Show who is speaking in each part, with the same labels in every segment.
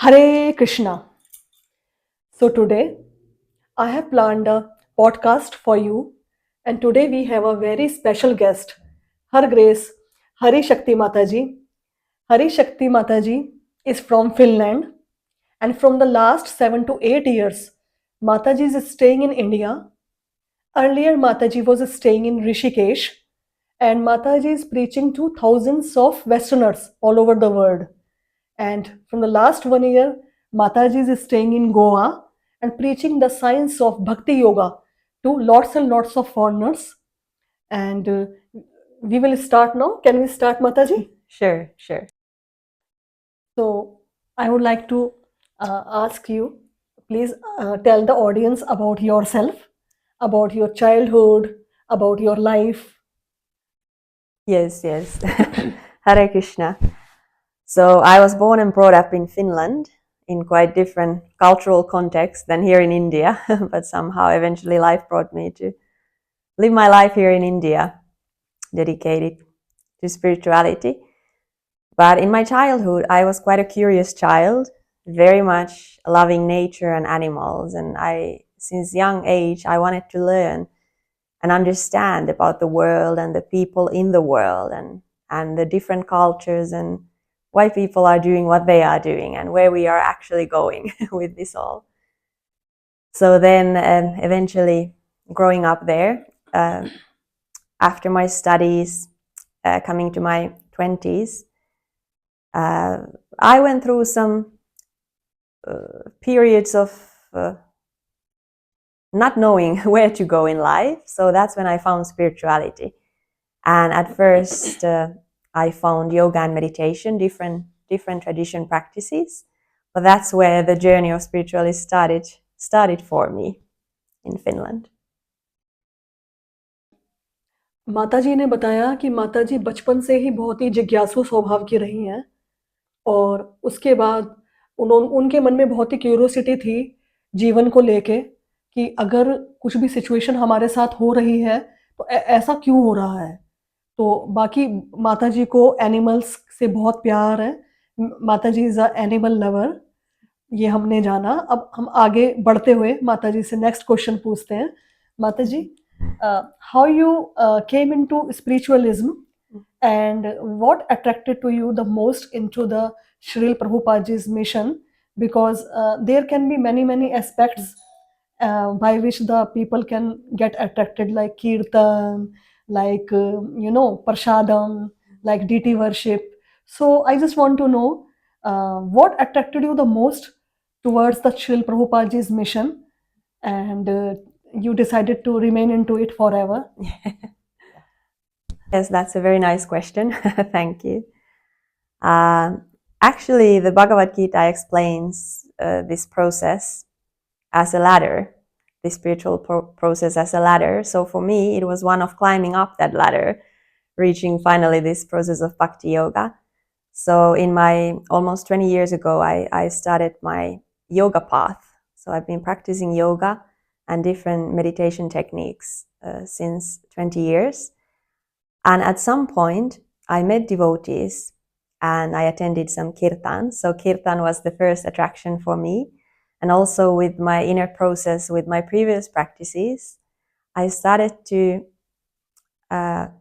Speaker 1: Hare Krishna. So today I have planned a podcast for you, and today we have a very special guest, Her Grace Hari Shakti Mataji. Hari Shakti Mataji is from Finland, and from the last 7 to 8 years, Mataji is staying in India. Earlier, Mataji was staying in Rishikesh, and Mataji is preaching to thousands of Westerners all over the world. And from the last 1 year, Mataji is staying in Goa and preaching the science of Bhakti Yoga to lots and lots of foreigners. And we will start now. Can we start, Mataji?
Speaker 2: Sure.
Speaker 1: So I would like to ask you, please tell the audience about yourself, about your childhood, about your life.
Speaker 2: Yes. Hare Krishna. So I was born and brought up in Finland in quite different cultural context than here in India, but somehow eventually life brought me to live my life here in India, dedicated to spirituality. But in my childhood, I was quite a curious child, very much loving nature and animals. And since young age, I wanted to learn and understand about the world and the people in the world and the different cultures and why people are doing what they are doing and where we are actually going with this all. So then eventually growing up there, after my studies, coming to my 20s, I went through some periods of not knowing where to go in life. So that's when I found spirituality. And at first, I found yoga and meditation, different tradition practices. But that's where the journey of spirituality started for me in Finland.
Speaker 1: माताजी ने बताया कि माताजी बचपन से ही बहुत ही जिज्ञासु स्वभाव की रही हैं और उसके बाद उनके मन में बहुत ही क्यूरियोसिटी थी जीवन को लेके कि अगर कुछ भी सिचुएशन हमारे साथ हो रही है तो ऐसा क्यों हो रहा है। तो बाकी माताजी को एनिमल्स से बहुत प्यार है। माताजी इज़ अ एनिमल लवर, ये हमने जाना। अब हम आगे बढ़ते हुए माताजी से नेक्स्ट क्वेश्चन पूछते हैं। माताजी, how you came into spiritualism and what attracted to you the most into the Srila Prabhupada's mission, because there can be many aspects by which the people can get attracted, like kirtan, like prashadam, like deity worship. So I just want to know what attracted you the most towards the Srila Prabhupada's mission, and you decided to remain into it forever.
Speaker 2: Yes, that's a very nice question. Thank you. Actually, the Bhagavad Gita explains this process as a ladder, the spiritual process as a ladder. So for me, it was one of climbing up that ladder, reaching finally this process of bhakti yoga. So in my almost 20 years ago, I started my yoga path. So I've been practicing yoga and different meditation techniques since 20 years. And at some point, I met devotees and I attended some kirtan. So kirtan was the first attraction for me. And also with my inner process, with my previous practices, I started to have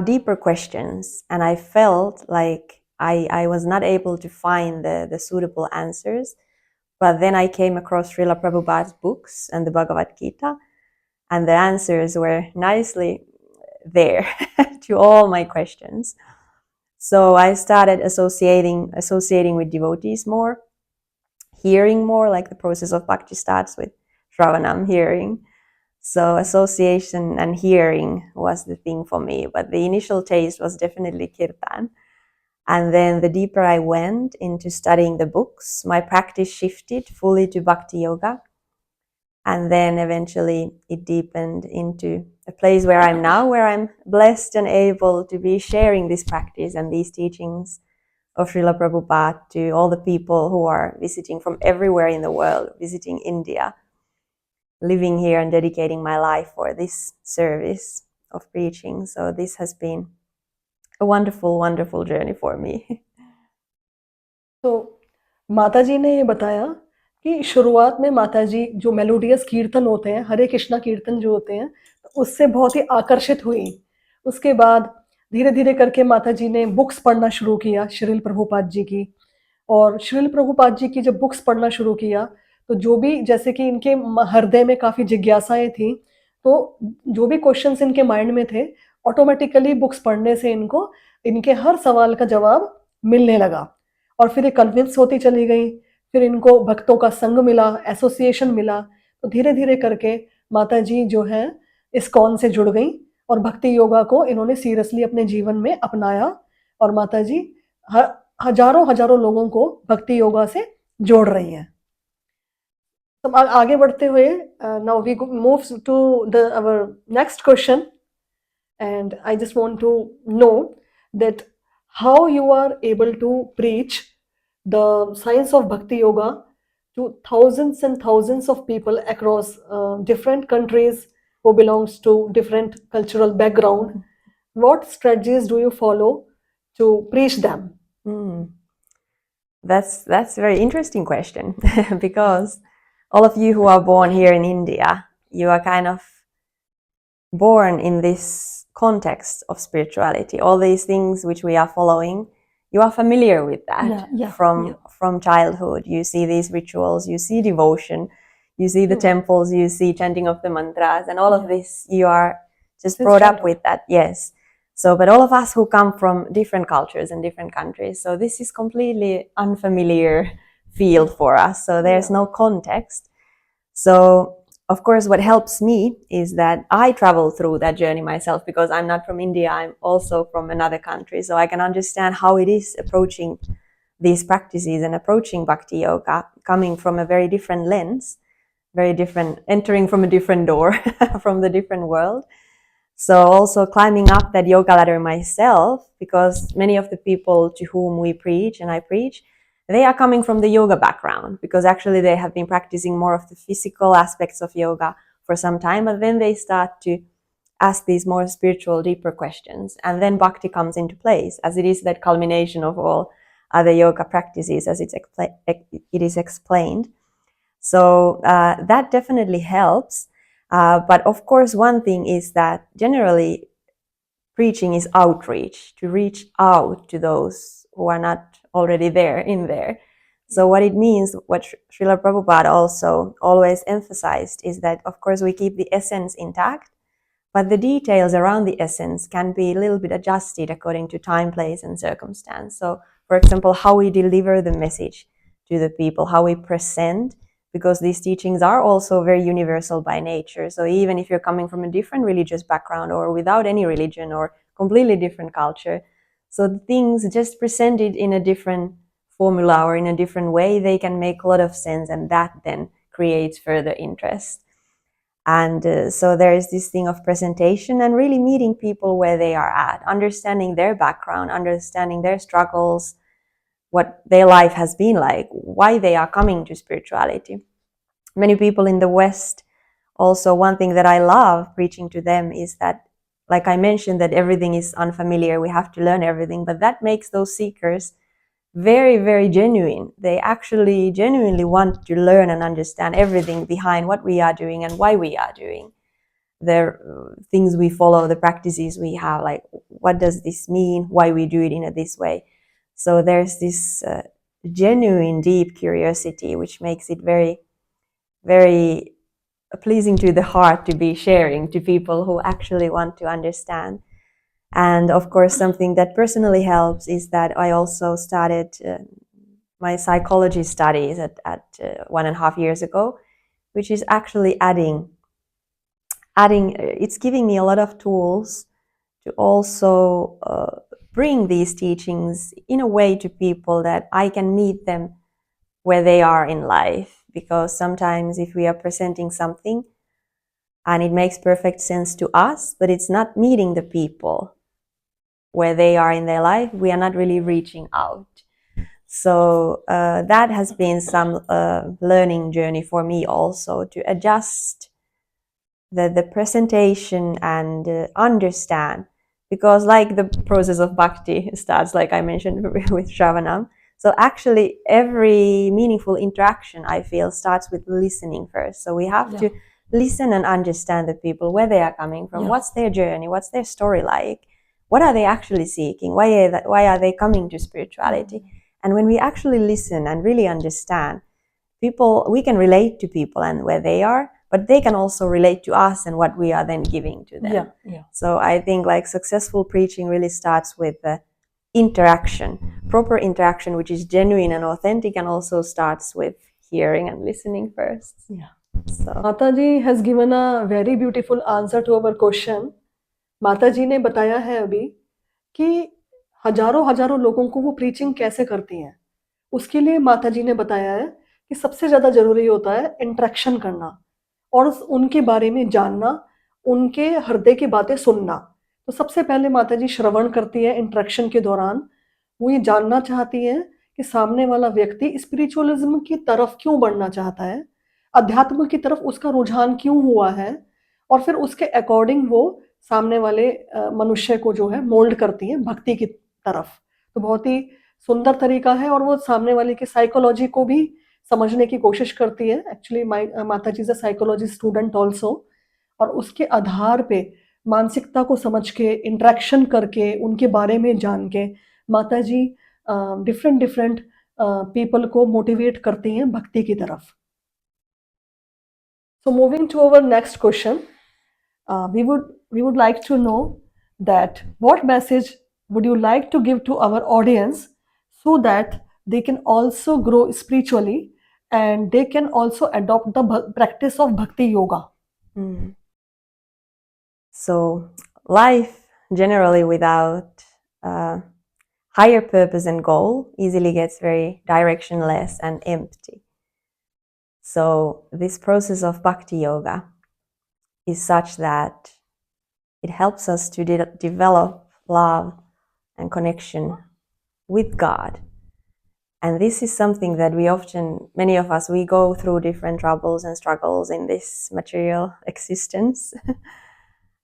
Speaker 2: deeper questions. And I felt like I was not able to find the suitable answers. But then I came across Srila Prabhupada's books and the Bhagavad Gita. And the answers were nicely there to all my questions. So I started associating with devotees more, hearing more, like the process of bhakti starts with Shravanam, hearing. So association and hearing was the thing for me, but the initial taste was definitely kirtan. And then the deeper I went into studying the books, my practice shifted fully to bhakti yoga. And then eventually it deepened into a place where I'm now, where I'm blessed and able to be sharing this practice and these teachings of Srila Prabhupada to all the people who are visiting from everywhere in the world, visiting India, living here and dedicating my life for this service of preaching. So this has been a wonderful journey for me.
Speaker 1: So माता जी ने ये बताया कि शुरुआत में माता जी जो melodious कीर्तन होते हैं, हरे कृष्णा कीर्तन जो होते हैं, उससे बहुत ही आकर्षित हुई। उसके बाद धीरे-धीरे करके माता जी ने बुक्स पढ़ना शुरू किया श्रील प्रभुपाद जी की। और श्रील प्रभुपाद जी की जब बुक्स पढ़ना शुरू किया, तो जो भी जैसे कि इनके हृदय में काफ़ी जिज्ञासाएँ थीं, तो जो भी क्वेश्चंस इनके माइंड में थे, ऑटोमेटिकली बुक्स पढ़ने से इनको इनके हर सवाल का जवाब मिलने लगा। और फिर ये कन्विंस होती चली गई, फिर इनको भक्तों का संग मिला, एसोसिएशन मिला, तो धीरे-धीरे करके माता जी जो हैं, इस्कॉन से जुड़ गईं और भक्ति योगा को इन्होंने सीरियसली अपने जीवन में अपनाया और माता जी ह हज़ारों-हज़ारों लोगों को भक्ति योगा से जोड़ रही हैं। तो आगे बढ़ते हुए now we moves to the our next question and I just want to know that how you are able to preach the science of bhakti yoga to thousands and thousands of people across different countries who belongs to different cultural background. What strategies do you follow to preach them?
Speaker 2: That's a very interesting question because all of you who are born here in India, you are kind of born in this context of spirituality. All these things which we are following, you are familiar with that from childhood. You see these rituals, you see devotion, you see the temples, you see chanting of the mantras, and all of this, you are just brought up with that. Yes. So, but all of us who come from different cultures and different countries, so this is completely unfamiliar field for us. So there's no context. So of course, what helps me is that I travel through that journey myself because I'm not from India. I'm also from another country. So I can understand how it is approaching these practices and approaching bhakti yoga, coming from a very different lens, very different, entering from a different door, from the different world. So also climbing up that yoga ladder myself, because many of the people to whom we preach and I preach, they are coming from the yoga background because actually they have been practicing more of the physical aspects of yoga for some time, but then they start to ask these more spiritual, deeper questions. And then bhakti comes into place as it is that culmination of all other yoga practices as it is explained. So that definitely helps. But of course, one thing is that generally preaching is outreach, to reach out to those who are not already there in there. So what it means, what Srila Prabhupada also always emphasized is that, of course, we keep the essence intact, but the details around the essence can be a little bit adjusted according to time, place, and circumstance. So, for example, how we deliver the message to the people, how we present, because these teachings are also very universal by nature. So even if you're coming from a different religious background or without any religion or completely different culture, so the things just presented in a different formula or in a different way, they can make a lot of sense, and that then creates further interest. And so there is this thing of presentation and really meeting people where they are at, understanding their background, understanding their struggles, what their life has been like, why they are coming to spirituality. Many people in the West, also one thing that I love preaching to them is that, like I mentioned, that everything is unfamiliar, we have to learn everything, but that makes those seekers very, very genuine. They actually genuinely want to learn and understand everything behind what we are doing and why we are doing the things we follow, the practices we have, like what does this mean, why we do it in this way. So there's this genuine, deep curiosity, which makes it very, very pleasing to the heart to be sharing to people who actually want to understand. And of course, something that personally helps is that I also started my psychology studies at 1.5 years ago, which is actually adding, it's giving me a lot of tools to also bring these teachings in a way to people that I can meet them where they are in life. Because sometimes if we are presenting something and it makes perfect sense to us, but it's not meeting the people where they are in their life, we are not really reaching out. So that has been some learning journey for me also, to adjust the presentation and understand. Because like the process of bhakti starts, like I mentioned, with Shravanam. So actually, every meaningful interaction, I feel, starts with listening first. So we have to listen and understand the people, where they are coming from, what's their journey, what's their story like, what are they actually seeking, why are they coming to spirituality. And when we actually listen and really understand people, we can relate to people and where they are, but they can also relate to us and what we are then giving to them. So I think like successful preaching really starts with the interaction, proper interaction, which is genuine and authentic, and also starts with hearing and listening first. So
Speaker 1: Mataji has given a very beautiful answer to our question. माताजी ने बताया है अभी कि हजारों लोगों को वो प्रीचिंग कैसे करती हैं। उसके लिए माताजी ने बताया है कि सबसे ज़्यादा ज़रूरी होता है इंटरेक्शन करना और उनके बारे में जानना, उनके हृदय की बातें सुनना। तो सबसे पहले माताजी श्रवण करती है इंटरेक्शन के दौरान। वो ये जानना चाहती हैं कि सामने वाला व्यक्ति स्पिरिचुअलिज्म की तरफ क्यों बढ़ना चाहता है, अध्यात्म की तरफ उसका रुझान क्यों हुआ है, और फिर उसके अकॉर्डिंग वो सामने वाले मनुष्य को जो है मोल्ड करती हैं भक्ति की तरफ। तो बहुत ही सुंदर तरीका है और वो सामने वाले की साइकोलॉजी को भी समझने की कोशिश करती है। एक्चुअली माताजी is a psychology student also, और उसके आधार पे मानसिकता को समझ के इंटरेक्शन करके उनके बारे में जान के माताजी डिफरेंट पीपल को मोटिवेट करती हैं भक्ति की तरफ। So moving to our next question, we would like to know that what message would you like to give to our audience so that they can also grow spiritually and they can also adopt the practice of bhakti yoga.
Speaker 2: So life generally without higher purpose and goal easily gets very directionless and empty. So this process of bhakti yoga is such that it helps us to develop love and connection with God. And this is something that many of us, we go through different troubles and struggles in this material existence.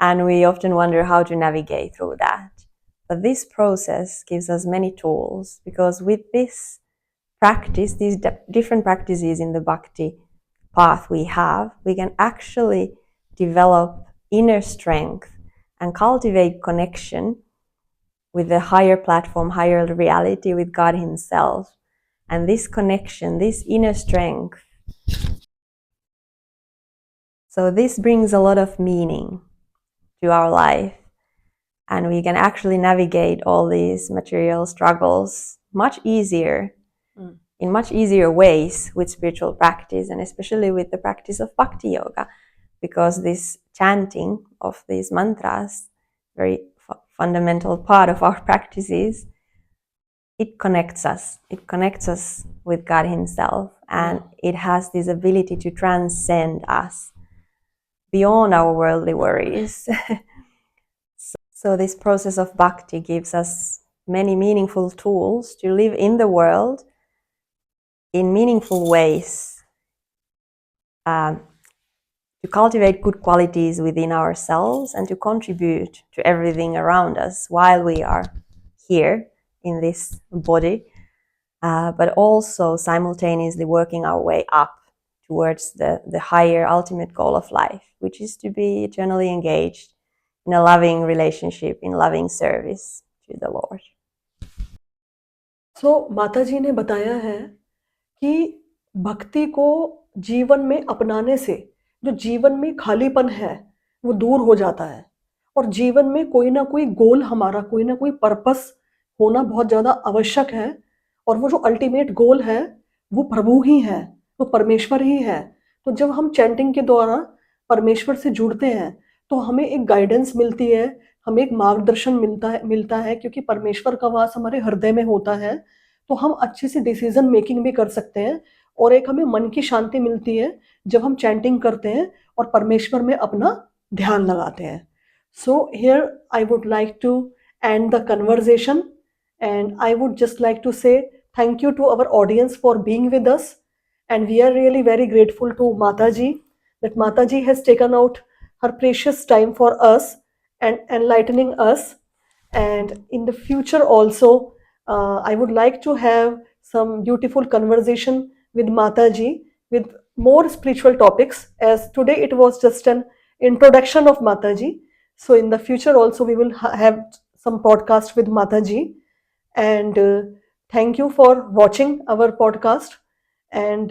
Speaker 2: And we often wonder how to navigate through that. But this process gives us many tools, because with this practice, these different practices in the bhakti path we can actually develop inner strength and cultivate connection with the higher platform, higher reality, with God Himself. And this connection, this inner strength, so this brings a lot of meaning to our life, and we can actually navigate all these material struggles much easier, in much easier ways with spiritual practice, and especially with the practice of bhakti yoga, because this chanting of these mantras, very fundamental part of our practices, it connects us with God Himself, and it has this ability to transcend us beyond our worldly worries. So this process of bhakti gives us many meaningful tools to live in the world in meaningful ways, to cultivate good qualities within ourselves and to contribute to everything around us while we are here in this body, but also simultaneously working our way up towards the higher ultimate goal of life, which is to be eternally engaged in a loving relationship, in loving service to the Lord.
Speaker 1: So माताजी ने बताया है कि भक्ति को जीवन में अपनाने से जो जीवन में खालीपन है वो दूर हो जाता है, और जीवन में कोई ना कोई गोल, हमारा कोई ना कोई पर्पस होना बहुत ज़्यादा आवश्यक है, और वो जो अल्टीमेट गोल है वो प्रभु ही है, वो परमेश्वर ही है। तो जब हम चैंटिंग के द्वारा परमेश्वर से जुड़ते हैं तो हमें एक गाइडेंस मिलती है, हमें एक मार्गदर्शन मिलता है क्योंकि परमेश्वर का वास हमारे हृदय में होता है, तो हम अच्छे से डिसीजन मेकिंग भी कर सकते हैं, और एक हमें मन की शांति मिलती है जब हम चैंटिंग करते हैं और परमेश्वर में अपना ध्यान लगाते हैं। So here I would like to end the conversation, and I would just like to say thank you to our audience for being with us, and we are really very grateful to Mataji that Mataji has taken out her precious time for us and enlightening us. And in the future also, I would like to have some beautiful conversation with Mataji with more spiritual topics, as today it was just an introduction of Mataji. So in the future also we will have some podcast with Mataji. And thank you for watching our podcast. And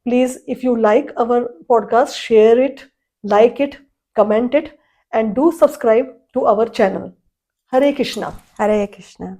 Speaker 1: please, if you like our podcast, share it, like it, comment it, and do subscribe to our channel. Hare Krishna.
Speaker 2: Hare Krishna.